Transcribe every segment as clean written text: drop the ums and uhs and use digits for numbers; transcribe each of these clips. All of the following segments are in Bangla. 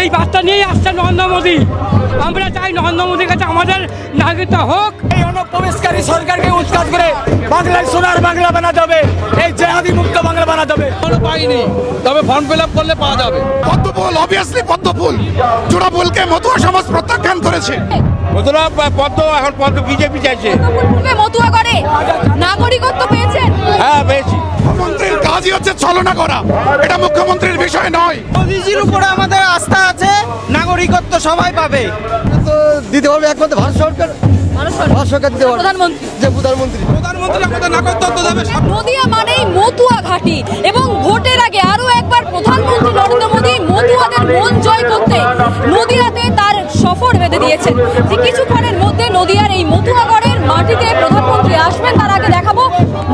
এই বার্তা নিয়েই আসছে নরেন্দ্র মোদী। আমরা চাই নরেন্দ্র মোদীর কাছে আমাদের নাগরিকত্ব হোক। এই অনুপ্রবেশকারী সরকারকে উৎখাত করে বাংলায় সোনার বাংলা বানাতে হবে, এই জেহাদি মুক্ত বাংলা বানাতে হবে। কোনো পাইনি, তবে ফর্ম ফিল আপ করলে পাওয়া যাবে। পদ্মফুল অবভিয়াসলি পদ্মফুল জোড়াফুলকে মতুয়া সমাজ প্রত্যাখ্যান করেছে। মতুয়া পদ্ম এখন পদ্ম বিজেপি চাইছে। মতুয়া করে নাগরিকত্ব পেয়েছেন? হ্যাঁ পেয়েছি। মুখ্যমন্ত্রীর কাজই হচ্ছে ছলনা করা, এটা মুখ্যমন্ত্রীর বিষয় নয়। মোদিজির উপরে আমাদের আস্থা আছে, নাগরিকত্ব সবাই পাবে। তো দিতে হবে একমাত্র ভারত সরকার, ভারত সরকার দিতে পারবে। প্রধানমন্ত্রী প্রধানমন্ত্রী আমাদের নাগরিকত্ব দেবে। নদিয়া মানেই মতুয়া ঘাঁটি এবং ভোটের আগে আরো একবার প্রধানমন্ত্রী নরেন্দ্র মোদী মতুয়াদের মন জয় করতে নদিয়াতে তার সফর বেঁধে দিয়েছেন। ঠিক কিছুক্ষণের মধ্যে নদিয়ার এই মতুয়াগড়ের মাটিতে প্রধানমন্ত্রী আসবেন। তার আগে দেখাবো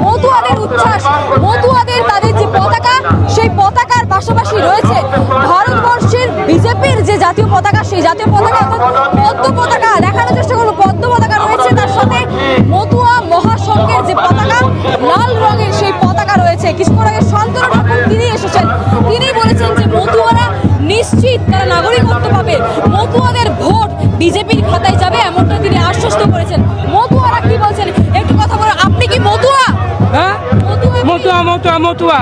মতুয়াদের উচ্ছ্বাস, মতুয়াদের তাদের যে পতাকা, সেই পতাকার পাশাপাশি রয়েছে ভারতবর্ষের বিজেপির যে জাতীয় পতাকা, সেই জাতীয় পতাকা অর্থাৎ পদ্ম পতাকা দেখানোর চেষ্টা করবো। পদ্ম পতাকা রয়েছে, তার সাথে মতুয়া মহাসংঘের যে পতাকা লাল রঙের সেই পতাকা রয়েছে। কিছুক্ষণ আগে শান্তনু ঠাকুর তিনি এসেছেন, তিনি বলেছেন যে মতুয়ারা নিশ্চিত তারা নাগরিকত্ব পাবে, মতুয়াদের ভোট বিজেপির খাতায় যাবে, এমনটা তিনি আশ্বস্ত করেছেন। মতুয়ারা কি বলছেন একটু কথা বলো। আপনি কি মতুয়া? হ্যাঁ, মতুয়া মতুয়া মতুয়া।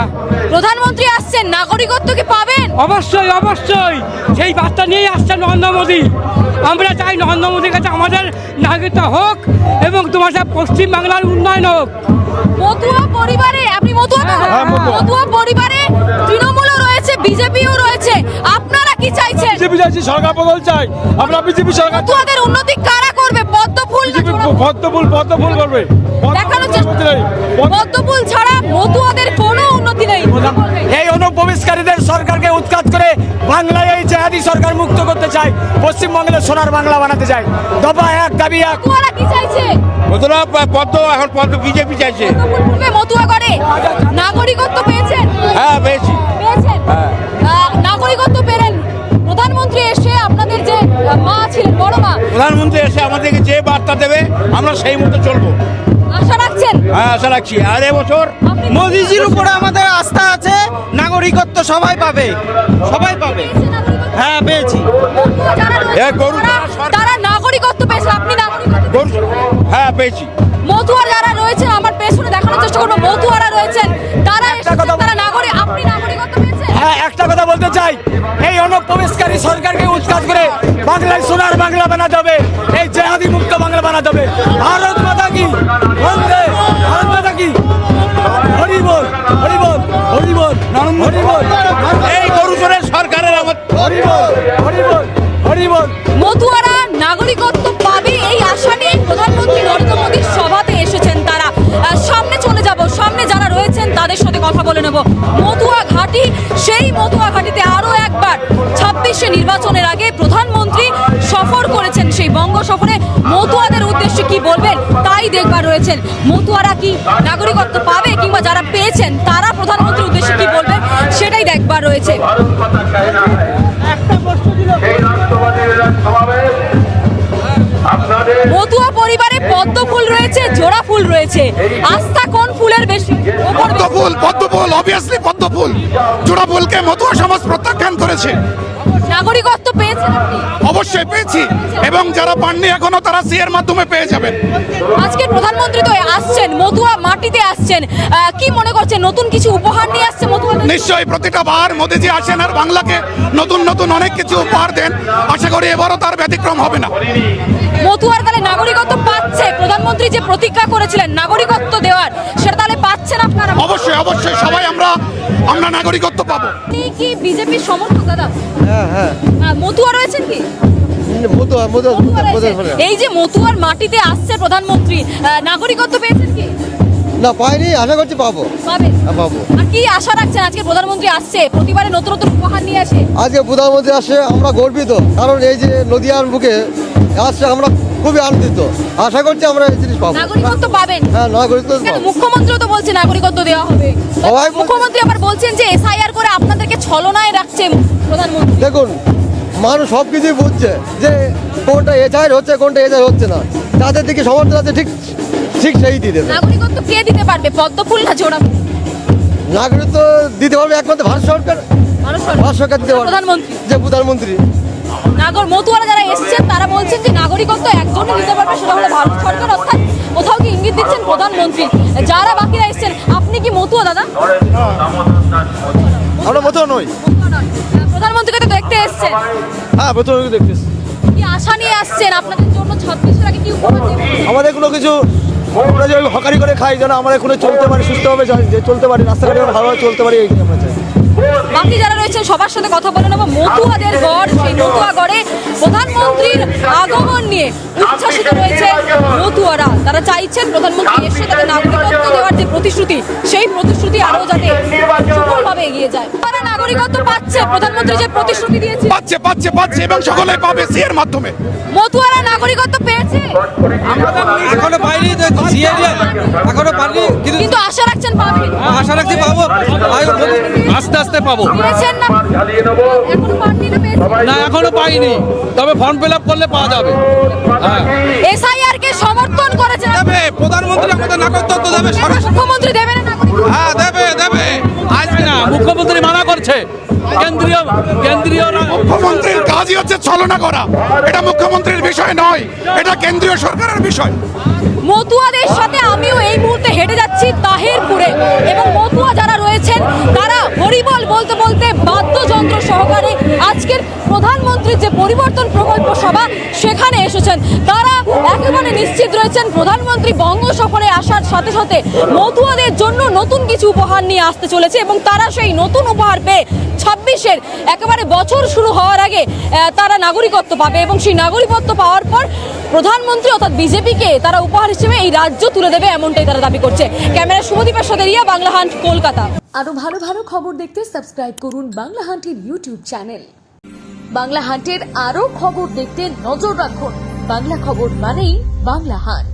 প্রধানমন্ত্রী আসছেন, নাগরিকত্ব কি পাবেন? অবশ্যই অবশ্যই, সেই বার্তা নিয়েই আসছে নরেন্দ্র মোদী। আমরা চাই নরেন্দ্র মোদীর কাছে আমাদের নাগরিকত্ব হোক এবং তোমার পশ্চিম বাংলার উন্নয়ন হোক। মতুয়া পরিবারে আপনি মতুয়া তো? মতুয়া পরিবারে তৃণমূলও রয়েছে, বিজেপিও রয়েছে, আপনারা কি চাইছেন? বিজেপি চাইছি, সরকার বদল চাই আমরা। বিজেপি সরকার মতুয়াদের উন্নতি কারা করবে? পদ্মফুল না জোড়াফুল? পদ্মফুল করবে। দেখানোর চেষ্টা, পদ্মফুল ছাড়া মতুয়াদের কোনো উন্নতি নেই। এই অনুপ্রবেশকারীদের সরকারকে উৎখাত করে বাংলায় এই জেহাদি সরকার মুক্ত করতে চাই, পশ্চিমবঙ্গের সোনার বাংলা বানাতে চাই। দফা এক, দাবি এক। মতুয়ারা কি চাইছে? মতুয়া পদ্ম এখন পদ্ম বিজেপি চাইছে। মতুয়া করে নাগরিকত্ব পেয়েছেন? হ্যাঁ পেয়েছি। পেয়েছেন? নাগরিকত্ব পেলেন, প্রধানমন্ত্রী এসে আপনাদের যে মা ছিলেন, বড় মা, প্রধানমন্ত্রী এসে আমাদেরকে যে বার্তা দেবে আমরা সেই মতো চলবো। আশা রাখছেন? হ্যাঁ আশা রাখছি। আর এবছর মোদিজির উপরে আমাদের আস্থা আছে, নাগরিকত্ব সবাই পাবে, সবাই পাবে। হ্যাঁ পেয়েছি। মতুয়া যারা রয়েছে, এ গরু তারা নাগরিকত্ব পেয়েছেন, আপনি নাগরিকত্ব? হ্যাঁ পেয়েছি। মতুয়া যারা রয়েছেন, আমার পেছনে দেখানোর চেষ্টা করবো, মতুয়ারা রয়েছেন, তারা এসেছেন, তারা নাগরিক, আপনি নাগরিকত্ব পেয়েছেন? হ্যাঁ, একটা কথা বলতে চাই, এই অনুপ্রবেশকারী সরকারকে উৎখাত করে বাংলায় সোনার বাংলা বানাতে হবে, এই জেহাদি মুক্ত বাংলা বানাতে হবে। ভারত মাতা কি, বন্দে ভারত মাতা কি, হরি বল হরি বল হরি বল হরি বল। এই গরু চোরের সরকারের আমার হরি বল হরি বল হরি বল। মতুয়ারা নাগরিকত্ব পাবে এই আশা নিয়ে প্রধানমন্ত্রী নরেন্দ্র মোদীর সভাতে এসেছেন তারা। সামনে চলে যাব, সামনে যারা রয়েছেন তাদের সাথে কথা বলে নেব। মতুয়া ঘাঁটি, সেই মতুয়া ঘাঁটিতে আরো একবার 26শে নির্বাচনের আগে প্রধানমন্ত্রী সফর করেছেন। সেই বঙ্গ সফরে মতুয়াদের উদ্দেশ্যে কি বলবেন তাই দেখবার রয়েছেন। মতুয়ারা কি নাগরিকত্ব পাবে, কিংবা যারা পেয়েছেন তারা প্রধানমন্ত্রীর উদ্দেশ্যে কি বলবেন সেটাই দেখবার রয়েছে। মতুয়া পরিবারে পদ্ম ফুল রয়েছে, জোড়া ফুল রয়েছে, আস্থা কোন ফুলের বেশি? পদ্মফুল অবভিয়াসলি পদ্মফুল জোড়াফুলকে মতুয়া সমাজ প্রত্যাখ্যান করেছে। নাগরিকত্ব পেয়েছেন আপনি? অবশ্যই পেয়েছি, এবং যারা পাননি এখনো তারা সিএর মাধ্যমে পেয়ে যাবেন। আজকে প্রধানমন্ত্রী তো আসছেন, মতুয়া মাটিতে আসছেন, কি মনে করছেন নতুন কিছু উপহার নিয়ে আসছে মতুয়াদের? নিশ্চয়ই প্রতিটা বার মোদিজি আসেন আর বাংলাকে নতুন নতুন অনেক কিছু উপহার দেন। আশা করি এবারও তার ব্যতিক্রম হবে না। মতুয়ার তাহলে নাগরিকত্ব পাচ্ছে? প্রধানমন্ত্রী যে প্রতিজ্ঞা করেছিলেন নাগরিকত্ব দেওয়ার, সেটা তাহলে পাচ্ছেন আপনারা? অবশ্যই অবশ্যই সবাই আমরা নাগরিকত্ব পাবো। আপনি কি বিজেপির সমর্থক দাদা? হ্যাঁ হ্যাঁ, মতুয়া রয়েছেন কি? মতুয়া এই যে মতুয়ার মাটিতে আসছে প্রধানমন্ত্রী, নাগরিকত্ব পেয়েছেন কি? না পাইনি, আশা করছি পাবো। পাবেন? পাবো। আর কি আশা রাখছেন? আজকে প্রধানমন্ত্রী আসছে, প্রতিবারে নতুন নতুন উপহার নিয়ে আসে। আজকে প্রধানমন্ত্রী আসে, আমরা গর্বিত, কারণ এই যে নদিয়ার বুকে আসছে, আমরা খুবই আনন্দিত। আশা করছি আমরা এই জিনিস পাবো। নাগরিকত্ব পাবেন? হ্যাঁ নাগরিকত্ব কেন, পাবো। মুখ্যমন্ত্রীও তো বলছে নাগরিকত্ব দেওয়া হবে। সবাই মুখ্যমন্ত্রী আবার বলছেন যে এসআইআর করে আপনাদেরকে ছলনায় রাখছে প্রধানমন্ত্রী। দেখুন, মানুষ সব কিছুই বুঝছে যে কোনটা এসআইআর হচ্ছে, কোনটা এসআইআর হচ্ছে না। যাদের দিকে সমর্থন আছে ঠিক ঠিক সেই দিয়ে দেবে। নাগরিকত্ব কে দিতে পারবে, পদ্ম ফুল না জোড়া ফুল? নাগরিকত্ব দিতে পারবে একমাত্র ভারত সরকার, ভারত সরকার দিতে পারবে। প্রধানমন্ত্রী? যে প্রধানমন্ত্রী মতুয়ারা যারা এসেছেন তারা বলছেন যে নাগরিকত্ব একজনই দিতে পারবে, সেটা হলো ভারত সরকার, অর্থাৎ কোথাও কি ইঙ্গিত দিচ্ছেন প্রধানমন্ত্রী। যারা বাকিরা এসেছেন, আপনি কি মতুয়া দাদা? আমরা মতো নই। মতুয়া নন। প্রধানমন্ত্রীকে তো দেখতে এসেছেন, হ্যাঁ মতো দেখতেছি। কি আশা নিয়ে আসছেন? আপনাদের জন্য 26-এর আগে কি উপহার দেবেন? আমাদের কোনো কিছু আমরা যে হকারি করে খাই যেন আমরা এখানে চলতে পারি, সুস্থভাবে যে চলতে পারি, রাস্তাঘাটে ভালোভাবে চলতে পারি, এইটাই আমরা চাই। বাকি যারা রয়েছেন সবার সাথে কথা বলে নেব। মতুয়াদের গড়, সেই মতুয়া গড়ে প্রধানমন্ত্রীর আগমন নিয়ে উচ্ছ্বাসিত রয়েছে মতুয়ারা। তারা চাইছেন প্রধানমন্ত্রী এসে তাদের নাগরিকত্ব দেওয়ার যে প্রতিশ্রুতি, সেই প্রতিশ্রুতি আরও যাতে সফলভাবে এগিয়ে যায়। তারা নাগরিকত্ব পাচ্ছে, প্রধানমন্ত্রী যে প্রতিশ্রুতি দিয়েছে পাচ্ছে পাচ্ছে পাচ্ছে এবং সকলে পাবে সিএর মাধ্যমে। মতুয়ারা নাগরিকত্ব পেয়েছে, এখনো পাইনি তো, এখনো পাইনি, কিন্তু আশা রাখছেন পাবে। আশা রাখছি পাবো, আস্তে আস্তে পাবো। পেয়েছেন না? এখনো পাননি না পেয়েছেন? না এখনো পাইনি, তবে ফর্ম ফিল আপ করলে পাওয়া যাবে। হ্যাঁ এসআইআর কে সমর্থন করেছেন, দেবে, প্রধানমন্ত্রী আমাদের নাগরিকত্ব দেবে। মুখ্যমন্ত্রী দেবে না নাগরিকত্ব? হ্যাঁ দেবে দেবে, আসবে না, মুখ্যমন্ত্রী মানা করছে। কেন্দ্রীয় মুখ্যমন্ত্রীর কাজই হচ্ছে ছলনা করা, এটা মুখ্যমন্ত্রীর বিষয় নয়, এটা কেন্দ্রীয় সরকারের বিষয়। মতুয়াদের সাথে আমিও এই মুহূর্তে হেঁটে যাচ্ছি তাহিরপুরে, এবং মতুয়া যারা রয়েছেন তারা হরিবল বলতে বলতে বাদ্যযন্ত্র সহকারে আজকের প্রধানমন্ত্রীর যে পরিবর্তন প্রকল্প সভা সেখানে এসেছেন। তারা একেবারে নিশ্চিত রয়েছেন প্রধানমন্ত্রী বঙ্গ সফরে আসার সাথে সাথে মতুয়াদের জন্য নতুন কিছু উপহার নিয়ে আসতে চলেছে, এবং তারা সেই নতুন উপহার পেয়ে 26-এর একেবারে বছর শুরু হওয়ার আগে তারা নাগরিকত্ব পাবে, এবং সেই নাগরিকত্ব পাওয়ার পর প্রধানমন্ত্রী অর্থাৎ বিজেপিকে তারা উপহার হিসেবে এই রাজ্য তুলে দেবে, এমনটাই তারা দাবি করছে। ক্যামেরা শুভদীপের সাথে রিয়া, বাংলা হান্ট, কলকাতা। আরো ভালো ভালো খবর দেখতে সাবস্ক্রাইব করুন বাংলা হান্টের ইউটিউব চ্যানেল। বাংলা হান্টের আরো খবর দেখতে নজর রাখুন। বাংলা খবর মানেই বাংলা হান্ট।